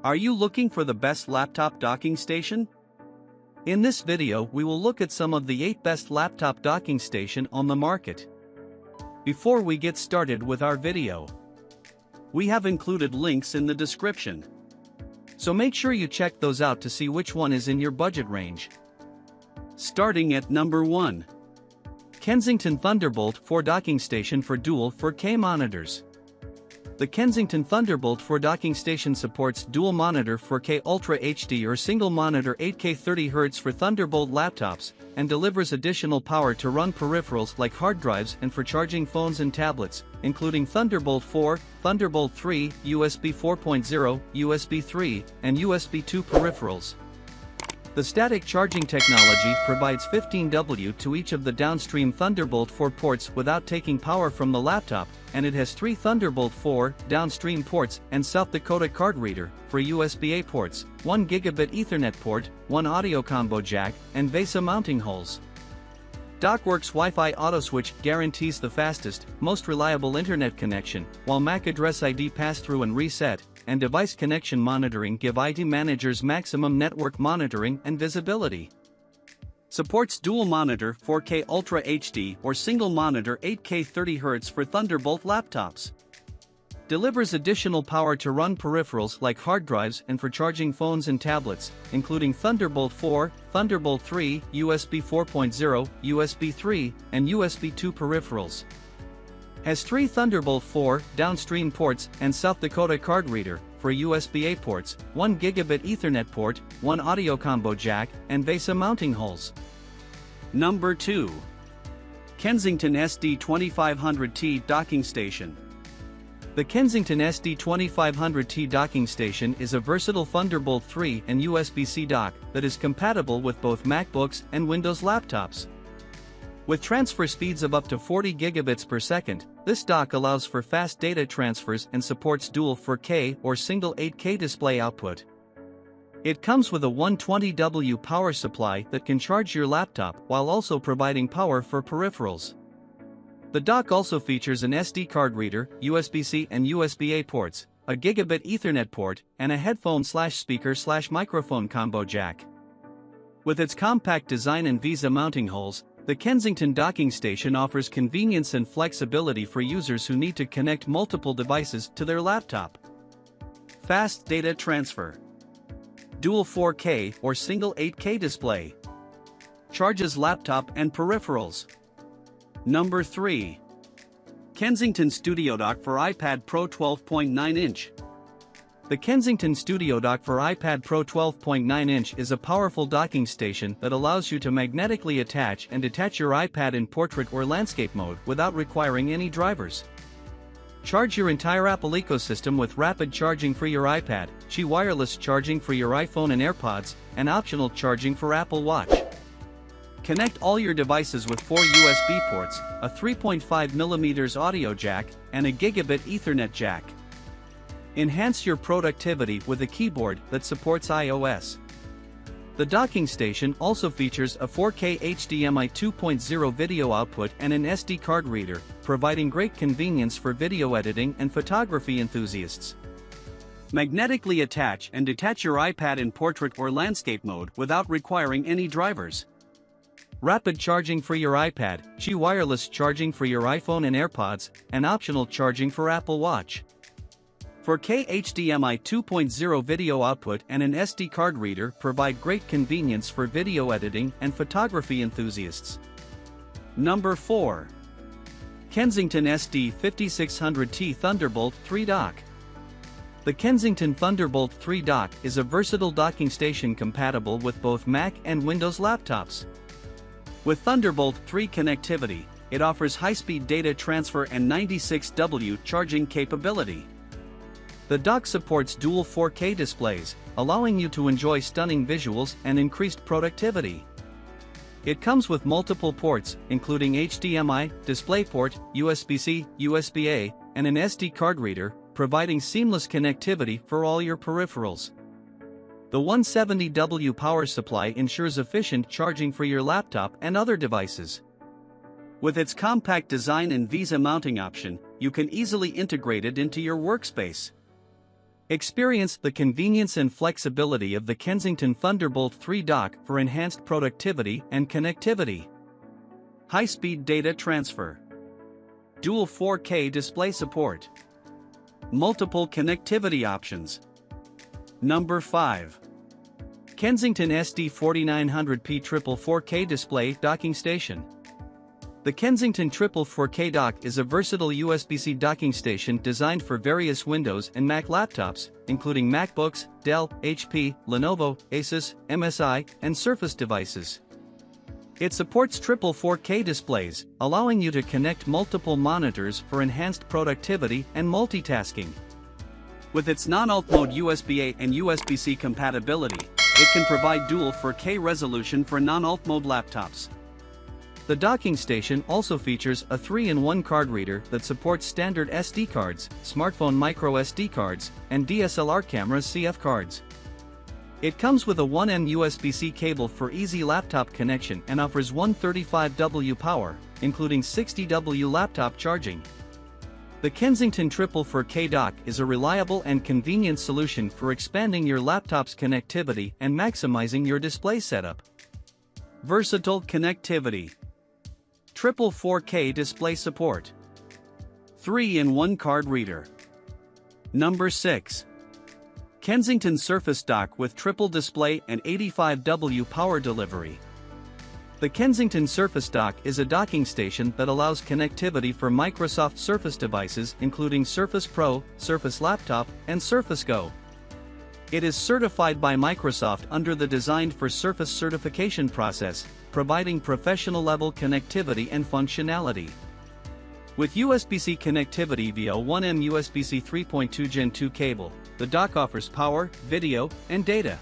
Are you looking for the best laptop docking station? In this video we will look at some of the 8 best laptop docking station on the market. Before we get started with our video, we have included links in the description. So make sure you check those out to see which one is in your budget range. Starting at number 1. Kensington Thunderbolt 4 Docking Station for Dual 4K Monitors. The Kensington Thunderbolt 4 docking station supports dual monitor 4K Ultra HD or single monitor 8K 30Hz for Thunderbolt laptops, and delivers additional power to run peripherals like hard drives and for charging phones and tablets, including Thunderbolt 4, Thunderbolt 3, USB 4.0, USB 3, and USB 2 peripherals. The static charging technology provides 15W to each of the downstream Thunderbolt 4 ports without taking power from the laptop, and it has 3 Thunderbolt 4 downstream ports and South Dakota card reader for USB-A ports, 1 gigabit Ethernet port, 1 audio combo jack, and VESA mounting holes. DockWorks Wi-Fi Auto Switch guarantees the fastest, most reliable internet connection, while MAC address ID pass-through and reset, and device connection monitoring give IT managers maximum network monitoring and visibility. Supports dual monitor 4K Ultra HD or single monitor 8K 30Hz for Thunderbolt laptops. Delivers additional power to run peripherals like hard drives and for charging phones and tablets, including Thunderbolt 4, Thunderbolt 3, USB 4.0, USB 3, and USB 2 peripherals. Has 3 Thunderbolt 4 downstream ports and South Dakota card reader for USB-A ports, 1 gigabit Ethernet port, 1 audio combo jack, and VESA mounting holes. Number 2. Kensington SD2500T Docking Station. The Kensington SD2500T docking station is a versatile Thunderbolt 3 and USB-C dock that is compatible with both MacBooks and Windows laptops. With transfer speeds of up to 40 gigabits per second, this dock allows for fast data transfers and supports dual 4K or single 8K display output. It comes with a 120W power supply that can charge your laptop while also providing power for peripherals. The dock also features an SD card reader, USB-C and USB-A ports, a gigabit Ethernet port, and a headphone/speaker/microphone combo jack. With its compact design and VESA mounting holes, the Kensington docking station offers convenience and flexibility for users who need to connect multiple devices to their laptop. Fast data transfer. Dual 4K or single 8K display. Charges laptop and peripherals. Number 3. Kensington StudioDock for iPad Pro 12.9-inch. The Kensington StudioDock for iPad Pro 12.9-inch is a powerful docking station that allows you to magnetically attach and detach your iPad in portrait or landscape mode without requiring any drivers. Charge your entire Apple ecosystem with rapid charging for your iPad, Qi wireless charging for your iPhone and AirPods, and optional charging for Apple Watch. Connect all your devices with 4 USB ports, a 3.5mm audio jack, and a gigabit Ethernet jack. Enhance your productivity with a keyboard that supports iOS. The docking station also features a 4K HDMI 2.0 video output and an SD card reader, providing great convenience for video editing and photography enthusiasts. Magnetically attach and detach your iPad in portrait or landscape mode without requiring any drivers. Rapid charging for your iPad, Qi wireless charging for your iPhone and AirPods, and optional charging for Apple Watch. 4K HDMI 2.0 video output and an SD card reader provide great convenience for video editing and photography enthusiasts. Number 4. Kensington SD5600T Thunderbolt 3 Dock. The Kensington Thunderbolt 3 Dock is a versatile docking station compatible with both Mac and Windows laptops. With Thunderbolt 3 connectivity, it offers high-speed data transfer and 96W charging capability. The dock supports dual 4K displays, allowing you to enjoy stunning visuals and increased productivity. It comes with multiple ports, including HDMI, DisplayPort, USB-C, USB-A, and an SD card reader, providing seamless connectivity for all your peripherals. The 170W power supply ensures efficient charging for your laptop and other devices. With its compact design and VESA mounting option, you can easily integrate it into your workspace. Experience the convenience and flexibility of the Kensington Thunderbolt 3 dock for enhanced productivity and connectivity. High-speed data transfer. Dual 4K display support. Multiple connectivity options. Number 5. Kensington SD4900P Triple 4K Display Docking Station. The Kensington Triple 4K Dock is a versatile USB-C docking station designed for various Windows and Mac laptops, including MacBooks, Dell, HP, Lenovo, Asus, MSI, and Surface devices. It supports triple 4K displays, allowing you to connect multiple monitors for enhanced productivity and multitasking. With its non-alt mode USB-A and USB-C compatibility, it can provide dual 4K resolution for non-alt mode laptops. The docking station also features a 3-in-1 card reader that supports standard SD cards, smartphone micro SD cards, and DSLR cameras CF cards. It comes with a 1M USB-C cable for easy laptop connection and offers 135W power, including 60W laptop charging. The Kensington Triple 4K Dock is a reliable and convenient solution for expanding your laptop's connectivity and maximizing your display setup. Versatile connectivity. Triple 4K display support. 3-in-1 card reader. Number 6. Kensington Surface Dock with triple display and 85W power delivery. The Kensington Surface Dock is a docking station that allows connectivity for Microsoft Surface devices including Surface Pro, Surface Laptop, and Surface Go. It is certified by Microsoft under the Designed for Surface certification process, providing professional-level connectivity and functionality. With USB-C connectivity via 1M USB-C 3.2 Gen 2 cable, the dock offers power, video, and data.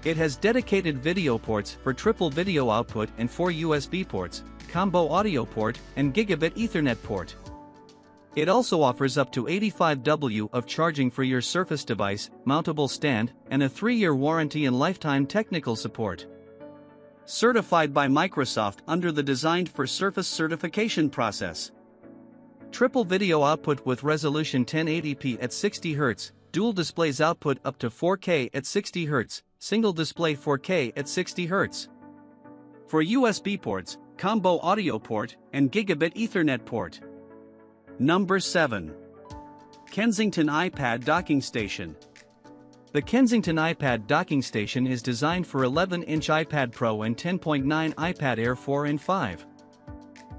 It has dedicated video ports for triple video output and 4 USB ports, combo audio port, and gigabit Ethernet port. It also offers up to 85W of charging for your Surface device, mountable stand, and a 3-year warranty and lifetime technical support. Certified by Microsoft under the Designed for Surface certification process. Triple video output with resolution 1080p at 60 Hz, dual displays output up to 4K at 60 Hz, single display 4K at 60 Hz. For USB ports, combo audio port, and gigabit Ethernet port. Number 7. Kensington iPad Docking Station. The Kensington iPad Docking Station is designed for 11-inch iPad Pro and 10.9 iPad Air 4 and 5.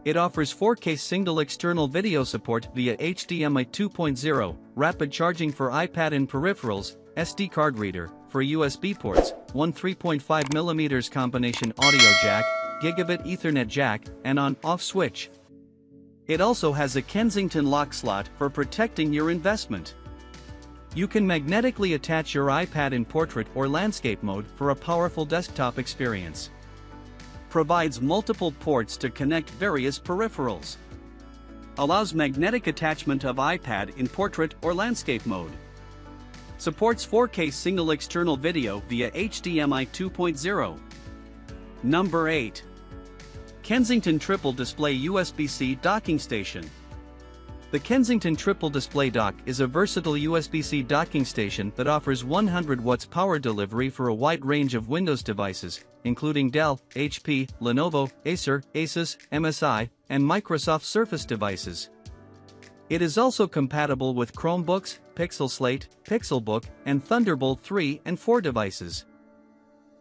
It offers 4K single external video support via HDMI 2.0, rapid charging for iPad and peripherals, SD card reader, for USB ports, one 3.5mm combination audio jack, gigabit Ethernet jack, and on-off switch. It also has a Kensington lock slot for protecting your investment. You can magnetically attach your iPad in portrait or landscape mode for a powerful desktop experience. Provides multiple ports to connect various peripherals. Allows magnetic attachment of iPad in portrait or landscape mode. Supports 4K single external video via HDMI 2.0. Number 8. Kensington Triple Display USB-C Docking Station. The Kensington Triple Display Dock is a versatile USB-C docking station that offers 100 watts power delivery for a wide range of Windows devices, including Dell, HP, Lenovo, Acer, Asus, MSI, and Microsoft Surface devices. It is also compatible with Chromebooks, Pixel Slate, Pixelbook, and Thunderbolt 3 and 4 devices.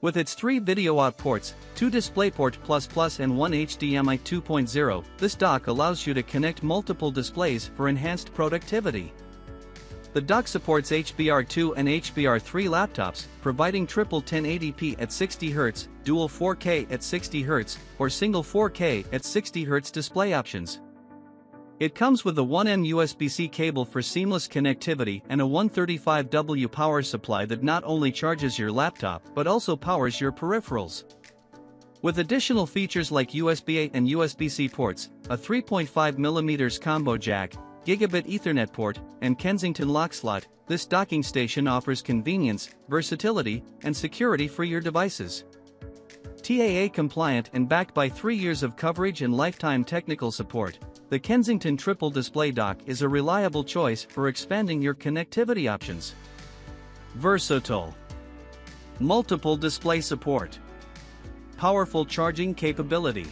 With its 3 video out ports, 2 DisplayPort Plus and 1 HDMI 2.0, this dock allows you to connect multiple displays for enhanced productivity. The dock supports HBR2 and HBR3 laptops, providing triple 1080p at 60 Hz, dual 4K at 60 Hz, or single 4K at 60 Hz display options. It comes with a 1M USB-C cable for seamless connectivity and a 135W power supply that not only charges your laptop but also powers your peripherals. With additional features like USB-A and USB-C ports, a 3.5mm combo jack, gigabit Ethernet port, and Kensington lock slot, this docking station offers convenience, versatility, and security for your devices. TAA compliant and backed by 3 years of coverage and lifetime technical support, The Kensington Triple Display Dock is a reliable choice for expanding your connectivity options. Versatile. Multiple display support. Powerful charging capability.